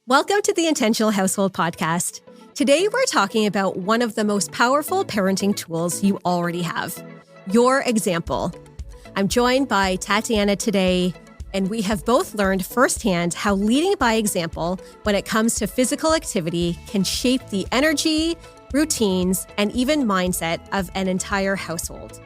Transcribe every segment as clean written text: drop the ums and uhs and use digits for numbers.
Welcome to the Intentional Household Podcast. Today, we're talking about one of the most powerful parenting tools you already have, your example. I'm joined by Tatiana today, and we have both learned firsthand how leading by example when it comes to physical activity can shape the energy, routines, and even mindset of an entire household.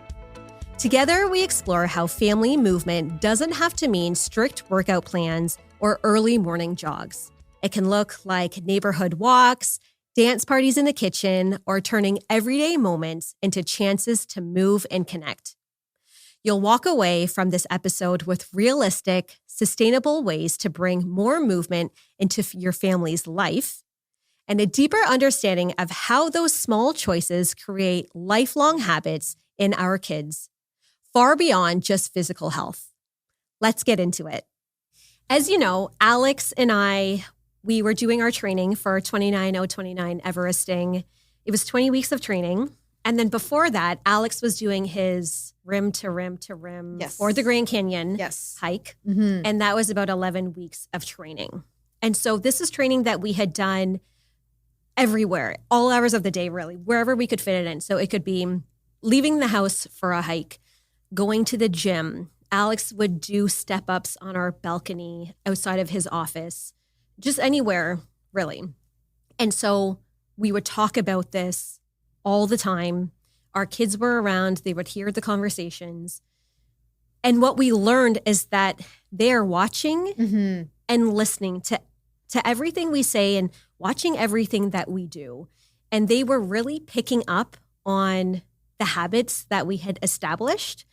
Together, we explore how family movement doesn't have to mean strict workout plans or early morning jogs. It can look like neighborhood walks, dance parties in the kitchen, or turning everyday moments into chances to move and connect. You'll walk away from this episode with realistic, sustainable ways to bring more movement into your family's life and a deeper understanding of how those small choices create lifelong habits in our kids, far beyond just physical health. Let's get into it. As you know, Alex and I, we were doing our training for 29029 Everesting. It was 20 weeks of training. And then before that, Alex was doing his rim to rim to rim for the Grand Canyon hike. Mm-hmm. And that was about 11 weeks of training. And so this is training that we had done everywhere, all hours of the day, really, wherever we could fit it in. So it could be leaving the house for a hike, going to the gym. Alex would do step-ups on our balcony outside of his office, just anywhere, really. And so we would talk about this all the time. Our kids were around. They would hear the conversations. And what we learned is that they are watching and listening to everything we say and watching everything that we do. And they were really picking up on the habits that we had established,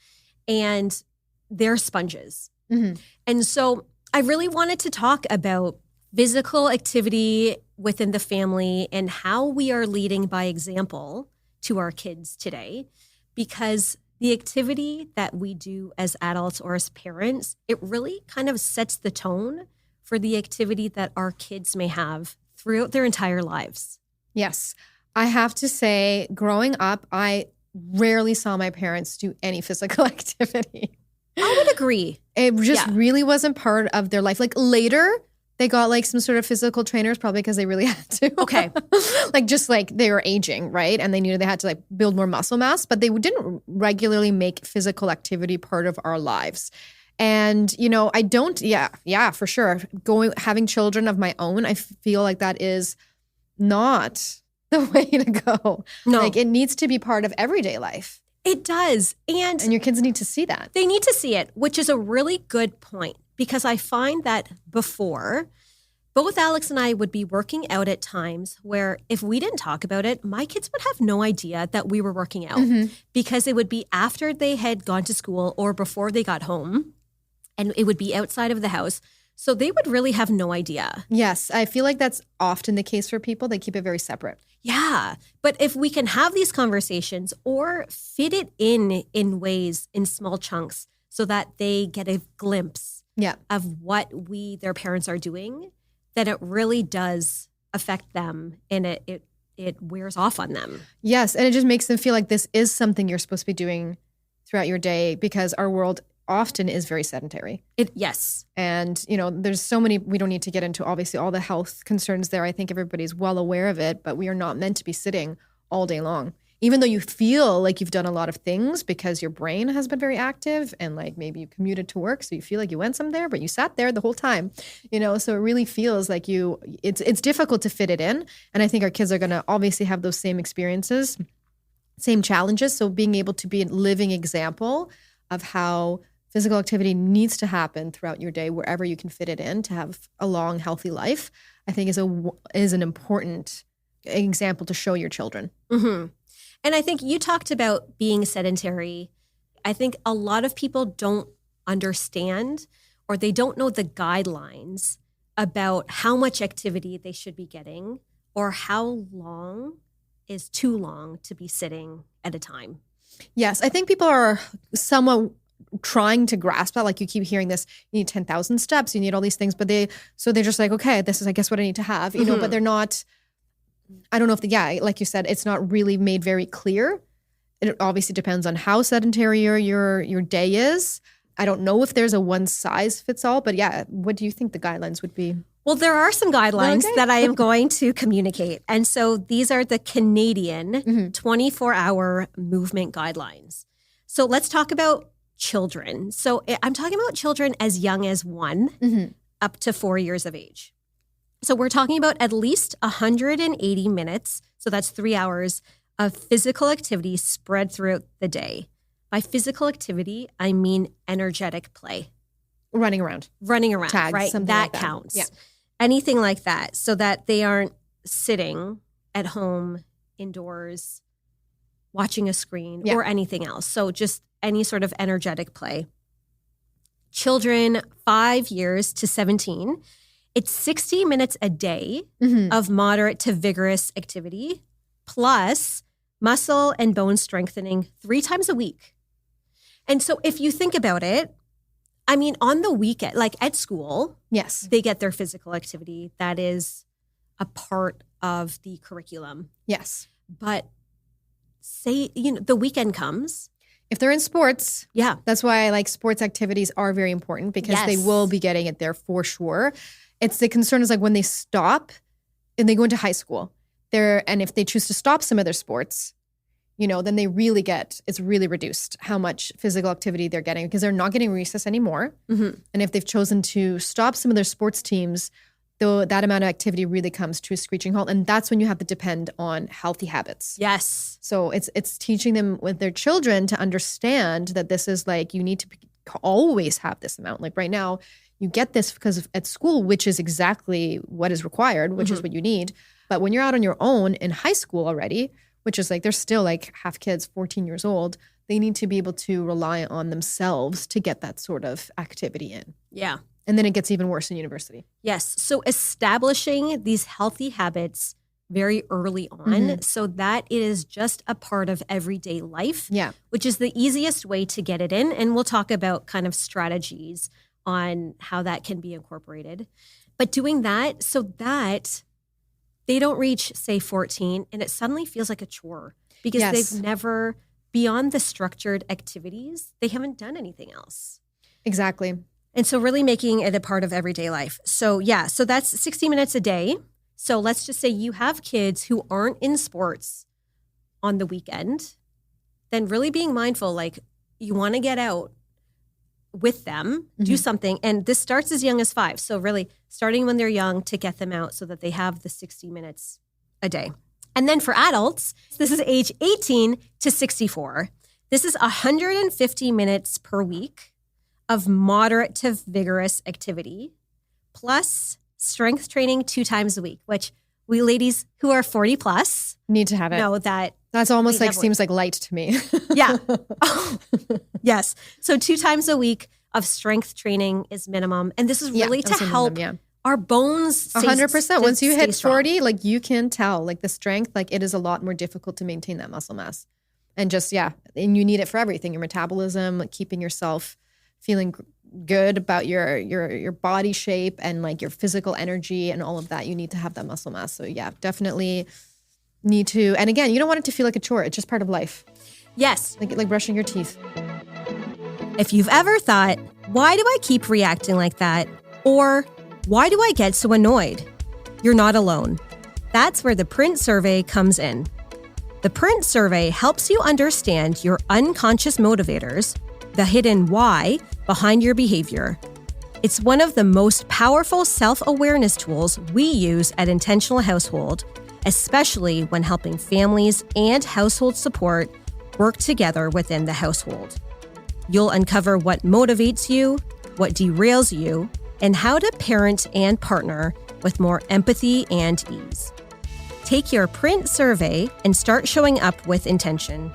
and they're sponges. Mm-hmm. And so I really wanted to talk about physical activity within the family and how we are leading by example to our kids today, because the activity that we do as adults or as parents, it really kind of sets the tone for the activity that our kids may have throughout their entire lives. Yes. I have to say, growing up, I rarely saw my parents do any physical activity. I would agree. It just really wasn't part of their life. Like later, they got like some sort of physical trainers, probably because they really had to. Okay. like they were aging, right? And they knew they had to like build more muscle mass, but they didn't regularly make physical activity part of our lives. And, you know, I don't, for sure. Having children of my own, I feel like that is not the way to go. No. Like it needs to be part of everyday life. It does. And your kids need to see that. They need to see it, which is a really good point. Because I find that before, both Alex and I would be working out at times where if we didn't talk about it, my kids would have no idea that we were working out because it would be after they had gone to school or before they got home, and it would be outside of the house. So they would really have no idea. Yes, I feel like that's often the case for people. They keep it very separate. Yeah, but if we can have these conversations or fit it in ways, in small chunks, so that they get a glimpse of what their parents are doing, then it really does affect them and it wears off on them. Yes, and it just makes them feel like this is something you're supposed to be doing throughout your day because our world often is very sedentary. Yes. And, you know, there's so many, we don't need to get into obviously all the health concerns there. I think everybody's well aware of it, but we are not meant to be sitting all day long. Even though you feel like you've done a lot of things because your brain has been very active and like maybe you commuted to work, so you feel like you went somewhere, but you sat there the whole time, you know, so it really feels like it's difficult to fit it in. And I think our kids are going to obviously have those same experiences, same challenges. So being able to be a living example of how physical activity needs to happen throughout your day, wherever you can fit it in to have a long, healthy life, I think is an important example to show your children. Mm-hmm. And I think you talked about being sedentary. I think a lot of people don't understand or they don't know the guidelines about how much activity they should be getting or how long is too long to be sitting at a time. Yes, I think people are somewhat trying to grasp that. Like you keep hearing this, you need 10,000 steps, you need all these things, but they're just like, okay, this is, I guess, what I need to have, you know, but they're not, I don't know if like you said, it's not really made very clear. It obviously depends on how sedentary your day is. I don't know if there's a one size fits all, but yeah, what do you think the guidelines would be? Well, there are some guidelines Okay. that I am going to communicate. And so these are the Canadian 24-hour movement guidelines. So let's talk about children. So I'm talking about children as young as 1 up to 4 years of age. So we're talking about at least 180 minutes. So that's 3 hours of physical activity spread throughout the day. By physical activity, I mean energetic play. Running around. Tags, right? Something That like that. counts. Yeah. Anything like that, so that they aren't sitting at home indoors watching a screen or anything else. So just any sort of energetic play. Children 5 years to 17, it's 60 minutes a day of moderate to vigorous activity, plus muscle and bone strengthening 3 times a week. And so if you think about it, I mean, on the weekend, like at school, Yes. they get their physical activity. That is a part of the curriculum. Yes. But say, the weekend comes. If they're in sports, Yeah. that's why like sports activities are very important because they Yes. will be getting it there for sure. It's the concern is like when they stop and they go into high school, and if they choose to stop some of their sports, then they really it's really reduced how much physical activity they're getting because they're not getting recess anymore. And if they've chosen to stop some of their sports teams, though that amount of activity really comes to a screeching halt. And that's when you have to depend on healthy habits. Yes. So it's teaching them with their children to understand that this is like, you need to always have this amount. Like right now, you get this because at school, which is exactly what is required, which is what you need. But when you're out on your own in high school already, which is like, they're still like half kids, 14 years old, they need to be able to rely on themselves to get that sort of activity in. Yeah. And then it gets even worse in university. Yes. So establishing these healthy habits very early on so that it is just a part of everyday life, which is the easiest way to get it in. And we'll talk about kind of strategies on how that can be incorporated. But doing that so that they don't reach, say, 14 and it suddenly feels like a chore because they've never, beyond the structured activities, they haven't done anything else. Exactly. And so really making it a part of everyday life. So so that's 60 minutes a day. So let's just say you have kids who aren't in sports on the weekend, then really being mindful, like you want to get out with them, do something. And this starts as young as 5. So really starting when they're young to get them out so that they have the 60 minutes a day. And then for adults, this is age 18 to 64. This is 150 minutes per week of moderate to vigorous activity, plus strength training 2 times a week, which we ladies who are 40 plus need to have it. Know that that's almost like seems like light to me. Yeah. Yes. So 2 times a week of strength training is minimum. And this is really to help our bones 100%. Once you hit strong. 40, like you can tell like the strength, like it is a lot more difficult to maintain that muscle mass. And just, and you need it for everything, your metabolism, like keeping yourself feeling good about your body shape and like your physical energy and all of that. You need to have that muscle mass. So definitely need to. And again, you don't want it to feel like a chore. It's just part of life. Yes. Like brushing your teeth. If you've ever thought, why do I keep reacting like that? Or why do I get so annoyed? You're not alone. That's where the Print Survey comes in. The Print Survey helps you understand your unconscious motivators, the hidden why behind your behavior. It's one of the most powerful self-awareness tools we use at Intentional Household, especially when helping families and household support work together within the household. You'll uncover what motivates you, what derails you, and how to parent and partner with more empathy and ease. Take your Print Survey and start showing up with intention.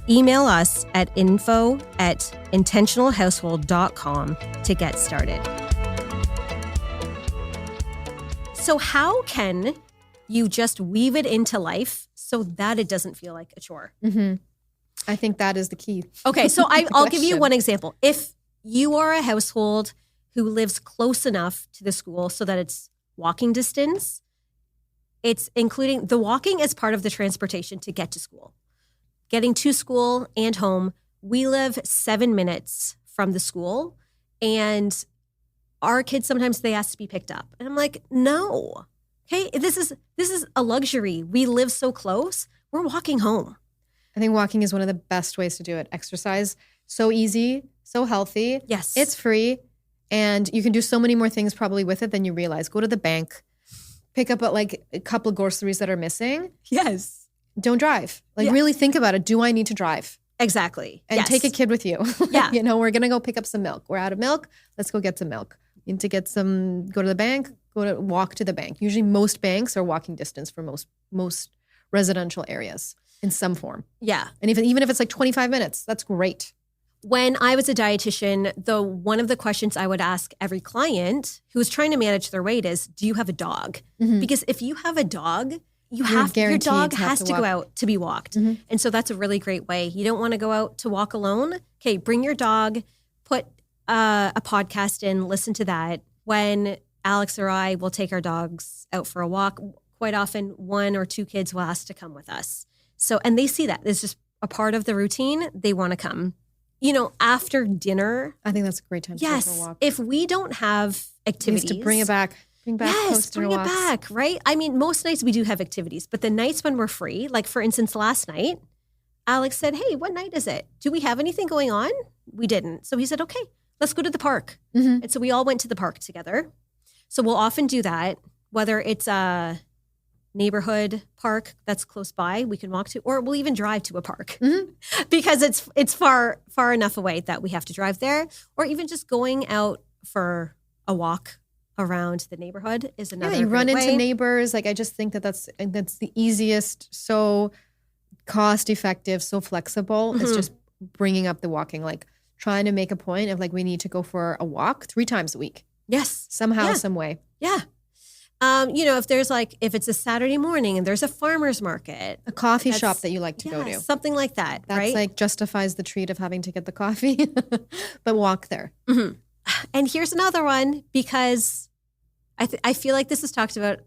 Email us at info@intentionalhousehold.com to get started. So how can you just weave it into life so that it doesn't feel like a chore? I think that is the key. Okay, so I'll give you one example. If you are a household who lives close enough to the school so that it's walking distance, it's including the walking as part of the transportation to get to school. Getting to school and home, we live 7 minutes from the school, and our kids, sometimes they ask to be picked up. And I'm like, no. Okay, this is a luxury. We live so close. We're walking home. I think walking is one of the best ways to do it. Exercise, so easy, so healthy. Yes. It's free. And you can do so many more things probably with it than you realize. Go to the bank, pick up like a couple of groceries that are missing. Yes. Don't drive. Like really think about it. Do I need to drive? Exactly. And take a kid with you. Yeah. You know, we're going to go pick up some milk. We're out of milk. Let's go get some milk. You need to get some, go to the bank, walk to the bank. Usually most banks are walking distance for most residential areas in some form. Yeah. And even if it's like 25 minutes, that's great. When I was a dietitian, one of the questions I would ask every client who was trying to manage their weight is, do you have a dog? Mm-hmm. Because if you have a dog, your dog has to go out to be walked. Mm-hmm. And so that's a really great way. You don't want to go out to walk alone. Okay, bring your dog, put a podcast in, listen to that. When Alex or I will take our dogs out for a walk, quite often 1 or 2 kids will ask to come with us. So, and they see that. It's just a part of the routine. They want to come. You know, after dinner. I think that's a great time to go for a walk. If we don't have activities. To bring it back. Bring back bring it back, right? I mean, most nights we do have activities, but the nights when we're free, like for instance, last night, Alex said, hey, what night is it? Do we have anything going on? We didn't. So he said, okay, let's go to the park. Mm-hmm. And so we all went to the park together. So we'll often do that, whether it's a neighborhood park that's close by we can walk to, or we'll even drive to a park because it's far enough away that we have to drive there, or even just going out for a walk around the neighborhood is another. Yeah, you run into way. neighbors. Like I just think that's the easiest, so cost effective, so flexible. It's just bringing up the walking, like trying to make a point of like we need to go for a walk 3 times a week. Yes, somehow, some way. Yeah. You know, if it's a Saturday morning and there's a farmer's market, a coffee shop that you like to go to, something like that, that's right? like justifies the treat of having to get the coffee, but walk there. Mm-hmm. And here's another one, because I feel like this is talked about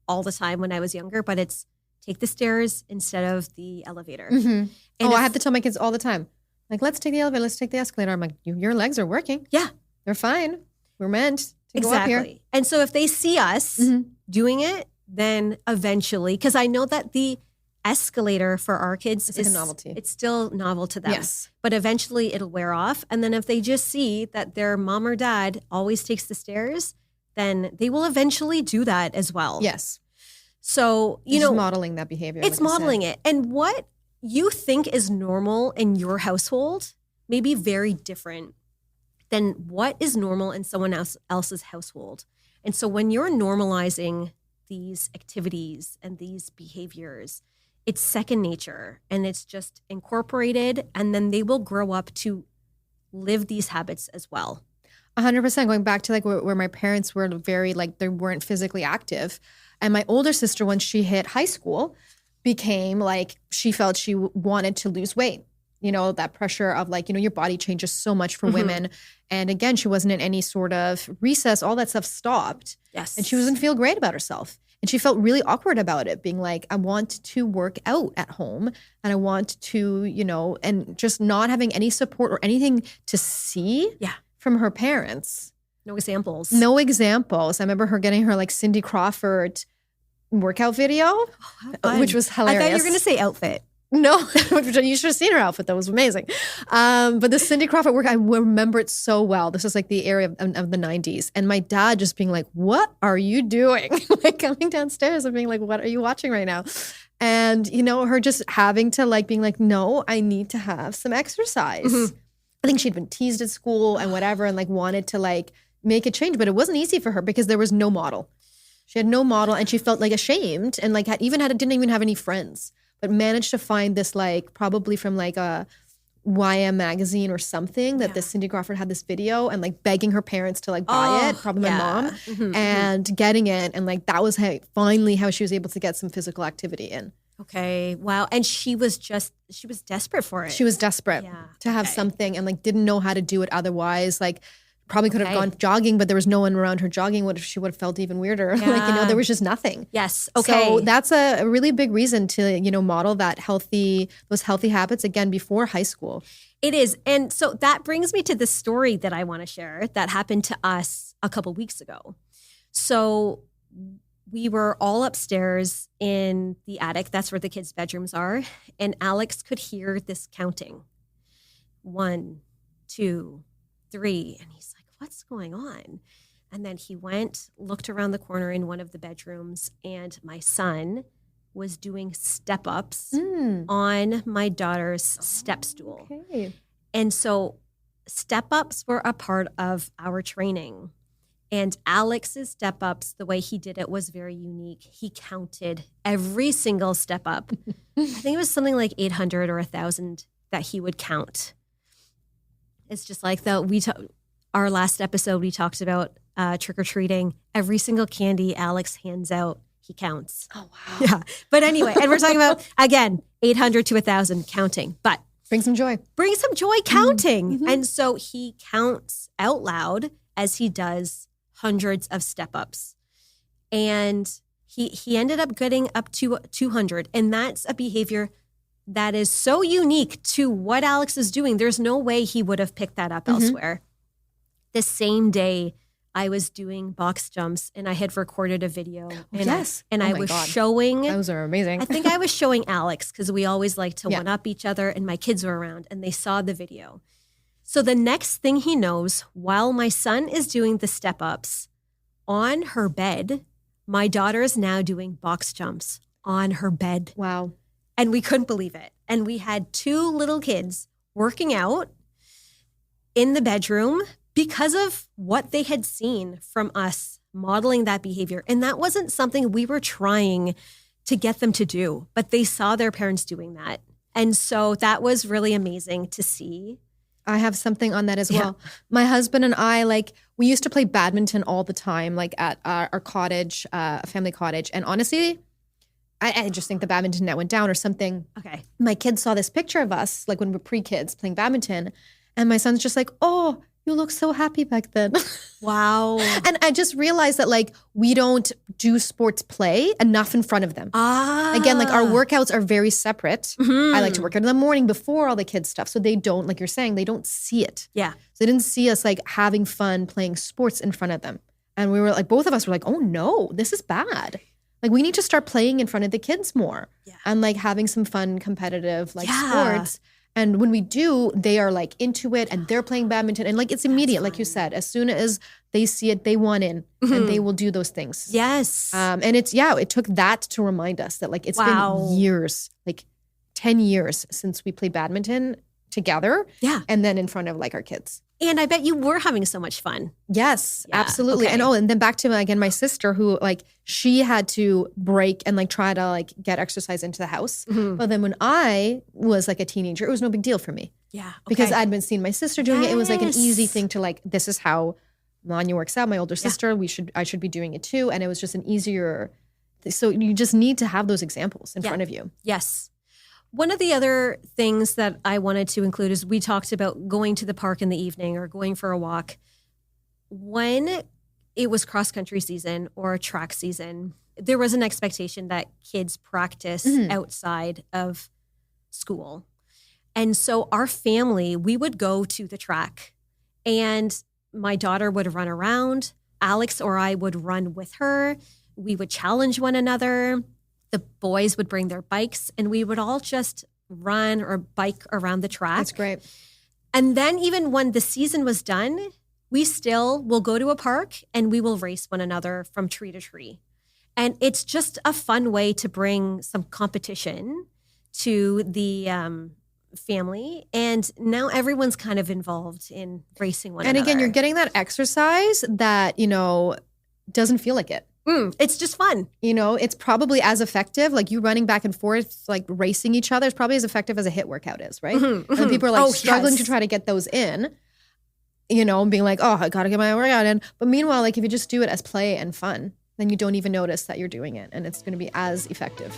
all the time when I was younger, but it's take the stairs instead of the elevator. Mm-hmm. I have to tell my kids all the time, like, let's take the elevator, let's take the escalator. I'm like, your legs are working. Yeah. They're fine. We're meant to go up here. And so if they see us doing it, then eventually, because I know that the escalator for our kids is like a novelty. It's still novel to them. Yes. But eventually it'll wear off. And then if they just see that their mom or dad always takes the stairs, then they will eventually do that as well. Yes. So, modeling that behavior. It's modeling it. And what you think is normal in your household may be very different than what is normal in someone else's household. And so when you're normalizing these activities and these behaviors, it's second nature and it's just incorporated, and then they will grow up to live these habits as well. 100%. Going back to like where my parents were very like they weren't physically active. And my older sister, once she hit high school, became like she felt she wanted to lose weight. You know, that pressure of like, your body changes so much for women. And again, she wasn't in any sort of recess. All that stuff stopped. Yes. And she doesn't feel great about herself. And she felt really awkward about it, being like, I want to work out at home and I want to, and just not having any support or anything to see from her parents. No examples. No examples. I remember her getting her like Cindy Crawford workout video, which was hilarious. I thought you were going to say outfit. No, you should have seen her outfit. That was amazing. But the Cindy Crawford work, I remember it so well. This is like the era of the 90s. And my dad just being like, what are you doing? Like coming downstairs and being like, what are you watching right now? And, her just having to like being like, no, I need to have some exercise. Mm-hmm. I think she'd been teased at school and whatever and like wanted to like make a change. But it wasn't easy for her because there was no model. She had no model and she felt like ashamed and like didn't even have any friends. But managed to find this like probably from like a YM magazine or something that this Cindy Crawford had this video and like begging her parents to like buy it, probably my mom, and getting it. And like that was finally how she was able to get some physical activity in. Okay. Wow. And she was desperate for it. She was desperate to have something and like didn't know how to do it otherwise. Like probably could have gone jogging, but there was no one around her jogging. What if she would have felt even weirder? Yeah. Like, there was just nothing. Yes. Okay. So that's a really big reason to, model those healthy habits again before high school. It is. And so that brings me to the story that I want to share that happened to us a couple weeks ago. So we were all upstairs in the attic. That's where the kids' bedrooms are. And Alex could hear this counting. 1, 2, 3. And he's like, what's going on? And then he went, looked around the corner in one of the bedrooms, and my son was doing step-ups on my daughter's step stool. Okay. And so step-ups were a part of our training. And Alex's step-ups, the way he did it was very unique. He counted every single step-up. I think it was something like 800 or 1,000 that he would count. It's just like our last episode, we talked about trick-or-treating. Every single candy Alex hands out, he counts. Oh, wow. Yeah. But anyway, and we're talking about, again, 800 to 1,000 counting. But Bring some joy counting. Mm-hmm. And so he counts out loud as he does hundreds of step-ups. And he ended up getting up to 200. And that's a behavior that is so unique to what Alex is doing. There's no way he would have picked that up elsewhere. The same day, I was doing box jumps and I had recorded a video. And I was showing. Those are amazing. I think I was showing Alex because we always like to one-up each other, and my kids were around and they saw the video. So the next thing he knows, while my son is doing the step-ups on her bed, my daughter is now doing box jumps on her bed. Wow. And we couldn't believe it. And we had 2 little kids working out in the bedroom because of what they had seen from us modeling that behavior. And that wasn't something we were trying to get them to do, but they saw their parents doing that. And so that was really amazing to see. I have something on that as well. My husband and I, we used to play badminton all the time, at our cottage, a family cottage. And honestly, I just think the badminton net went down or something. Okay. My kids saw this picture of us, when we were pre-kids playing badminton. And my son's just like, oh, you look so happy back then. Wow. And I just realized that we don't do sports play enough in front of them. Again, our workouts are very separate. I like to work out in the morning before all the kids stuff. So they don't, like you're saying, they don't see it. Yeah. So they didn't see us having fun playing sports in front of them. And we were both of us were oh no, this is bad. We need to start playing in front of the kids more. Yeah. And having some fun, competitive sports. And when we do, they are into it and they're playing badminton. And it's immediate, like you said. As soon as they see it, they want in and they will do those things. Yes. And it took that to remind us that it's been years, 10 years since we played badminton together. Yeah. And then in front of our kids. And I bet you were having so much fun. Yes, Yeah, absolutely. okay. And then back to, again, my sister who she had to break and try to get exercise into the house. But then when I was a teenager, it was no big deal for me. Yeah. Okay. Because I'd been seeing my sister doing it. It was an Yes. easy thing to this is how Manya works out, my older sister. I should be doing it too. And it was just an easier, so you just need to have those examples in front of you. Yes. One of the other things that I wanted to include is we talked about going to the park in the evening or going for a walk. When it was cross-country season or track season, there was an expectation that kids practice outside of school. And so our family, we would go to the track and my daughter would run around. Alex or I would run with her. We would challenge one another. The boys would bring their bikes and we would all just run or bike around the track. That's great. And then even when the season was done, we still will go to a park and we will race one another from tree to tree. And it's just a fun way to bring some competition to the family. And now everyone's kind of involved in racing one another. And again, you're getting that exercise that, doesn't feel like it. It's just fun. It's probably as effective, you running back and forth, racing each other is probably as effective as a HIIT workout is, right? And people are struggling to try to get those in, and being oh, I got to get my workout in. But meanwhile, if you just do it as play and fun, then you don't even notice that you're doing it and it's going to be as effective.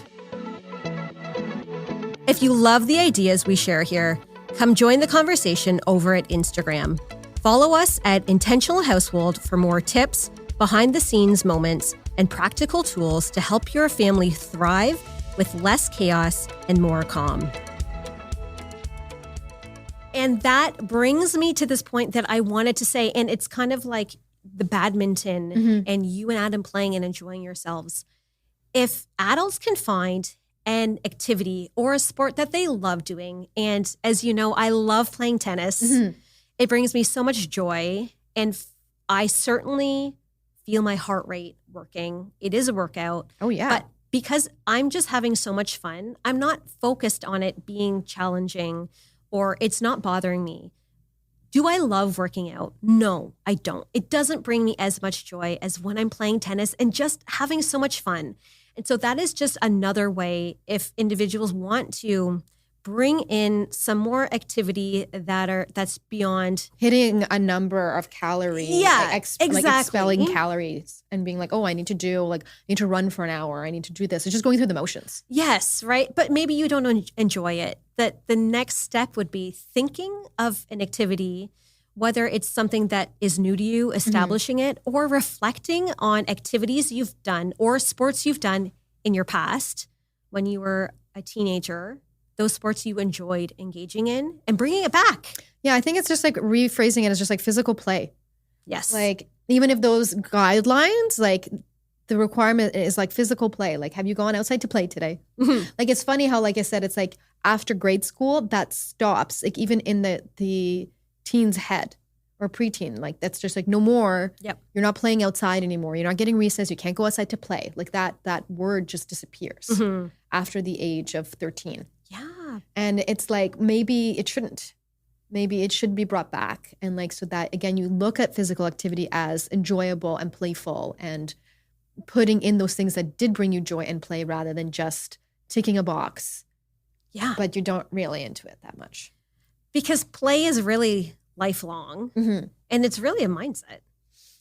If you love the ideas we share here, come join the conversation over at Instagram. Follow us at Intentional Household for more tips, behind-the-scenes moments, and practical tools to help your family thrive with less chaos and more calm. And that brings me to this point that I wanted to say, and it's kind of the badminton and you and Adam playing and enjoying yourselves. If adults can find an activity or a sport that they love doing, and as you know, I love playing tennis. It brings me so much joy, and I certainly feel my heart rate working. It is a workout. Oh, yeah. But because I'm just having so much fun, I'm not focused on it being challenging or it's not bothering me. Do I love working out? No, I don't. It doesn't bring me as much joy as when I'm playing tennis and just having so much fun. And so that is just another way if individuals want to bring in some more activity that's beyond hitting a number of calories. Yeah, exactly. Like expelling calories and being like, oh, I need to run for an hour. I need to do this. It's just going through the motions. Yes, right. But maybe you don't enjoy it. That the next step would be thinking of an activity, whether it's something that is new to you, establishing it, or reflecting on activities you've done or sports you've done in your past when you were a teenager, those sports you enjoyed engaging in, and bringing it back. Yeah, I think it's just like rephrasing it as just like physical play. Yes. Like even if those guidelines, like the requirement is like physical play. Like, have you gone outside to play today? Like, it's funny how, like I said, it's like after grade school, that stops, like even in the teen's head or preteen, like that's just like no more. Yep. You're not playing outside anymore. You're not getting recess. You can't go outside to play. Like that word just disappears after the age of 13. Yeah. And it's like, maybe it shouldn't. Maybe it should be brought back. And like, so that again, you look at physical activity as enjoyable and playful and putting in those things that did bring you joy and play rather than just ticking a box. Yeah. But you don't really into it that much. Because play is really lifelong and it's really a mindset.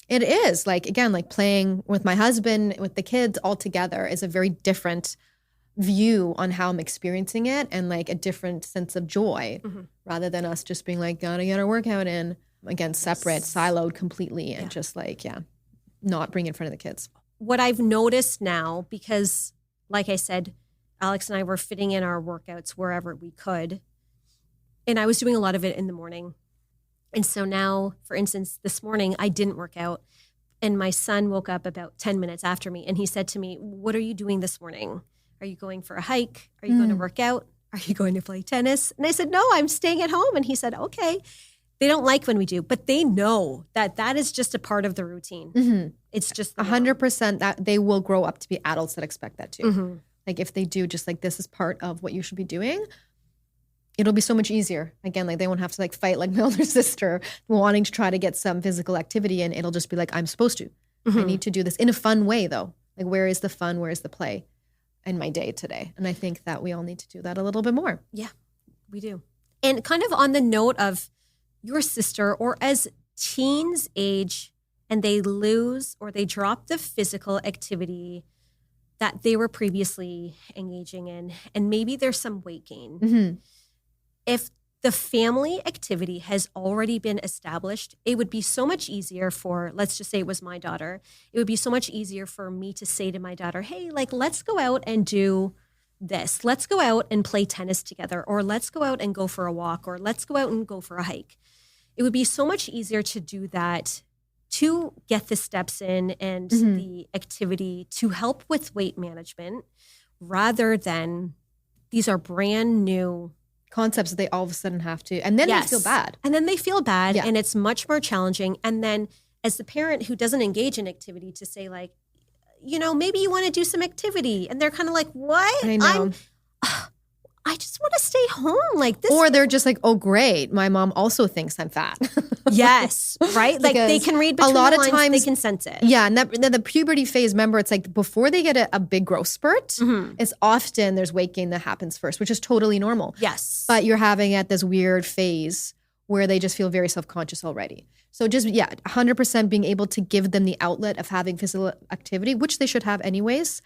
It is. Like, again, like playing with my husband, with the kids all together is a very different view on how I'm experiencing it and like a different sense of joy rather than us just being like, gotta get our workout in. Again, separate, siloed completely and just like, not bring it in front of the kids. What I've noticed now, because like I said, Alex and I were fitting in our workouts wherever we could. And I was doing a lot of it in the morning. And so now, for instance, this morning I didn't work out. And my son woke up about 10 minutes after me. And he said to me, what are you doing this morning? Are you going for a hike? Are you going to work out? Are you going to play tennis? And I said, no, I'm staying at home. And he said, okay. They don't like when we do, but they know that that is just a part of the routine. It's just 100% that they will grow up to be adults that expect that too. Like if they do just like, this is part of what you should be doing, it'll be so much easier. Again, like they won't have to like fight like my older sister wanting to try to get some physical activity and it'll just be like, I'm supposed to. I need to do this in a fun way though. Like where is the fun? Where is the play in my day today? And I think that we all need to do that a little bit more. Yeah, we do. And kind of on the note of your sister, or as teens age and they lose or they drop the physical activity that they were previously engaging in, and maybe there's some weight gain. If the family activity has already been established, it would be so much easier for, let's just say it was my daughter, it would be so much easier for me to say to my daughter, hey, like, let's go out and do this. Let's go out and play tennis together, or let's go out and go for a walk, or let's go out and go for a hike. It would be so much easier to do that, to get the steps in and the activity to help with weight management, rather than these are brand new concepts that they all of a sudden have to, and then they feel bad. And then they feel bad and it's much more challenging. And then as the parent who doesn't engage in activity to say like, you know, maybe you want to do some activity. And they're kind of like, what? I know. I just want to stay home like this. Or they're just like, oh, great. My mom also thinks I'm fat. Yes, right? Like they can read between a lot the of lines, times, they can sense it. Yeah, and then the puberty phase, remember, it's like before they get a big growth spurt, it's often there's weight gain that happens first, which is totally normal. Yes. But you're having at this weird phase where they just feel very self-conscious already. So just, 100% being able to give them the outlet of having physical activity, which they should have anyways,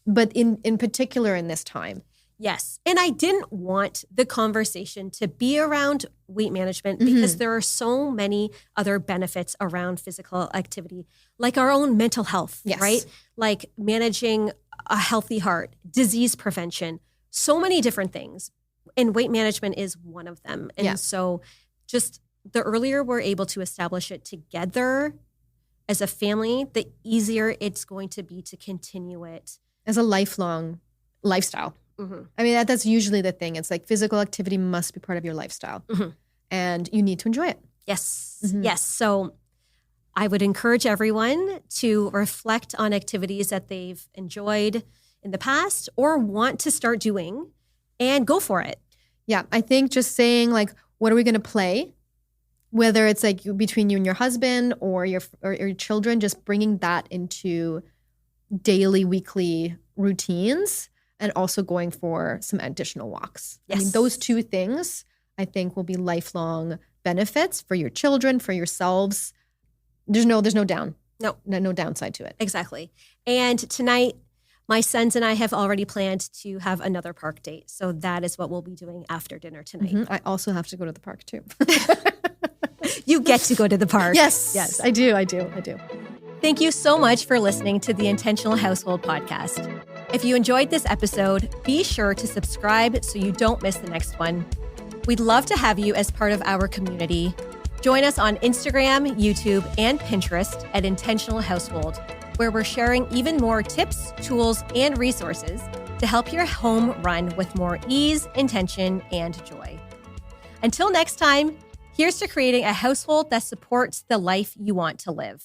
but in particular in this time. Yes. And I didn't want the conversation to be around weight management because there are so many other benefits around physical activity, like our own mental health, right? Like managing a healthy heart, disease prevention, so many different things. And weight management is one of them. And so just the earlier we're able to establish it together, as a family, the easier it's going to be to continue it. As a lifelong lifestyle. Mm-hmm. I mean, that's usually the thing. It's like physical activity must be part of your lifestyle. Mm-hmm. And you need to enjoy it. Yes. Mm-hmm. Yes. So I would encourage everyone to reflect on activities that they've enjoyed in the past or want to start doing and go for it. Yeah. I think just saying like, what are we going to play? Whether it's like between you and your husband or your children, just bringing that into daily, weekly routines and also going for some additional walks. Yes. I mean, those two things I think will be lifelong benefits for your children, for yourselves. There's no downside to it. Exactly. And tonight, my sons and I have already planned to have another park date. So that is what we'll be doing after dinner tonight. Mm-hmm. I also have to go to the park too. You get to go to the park. Yes, I do. Thank you so much for listening to the Intentional Household podcast. If you enjoyed this episode, be sure to subscribe so you don't miss the next one. We'd love to have you as part of our community. Join us on Instagram, YouTube, and Pinterest at Intentional Household, where we're sharing even more tips, tools, and resources to help your home run with more ease, intention, and joy. Until next time, here's to creating a household that supports the life you want to live.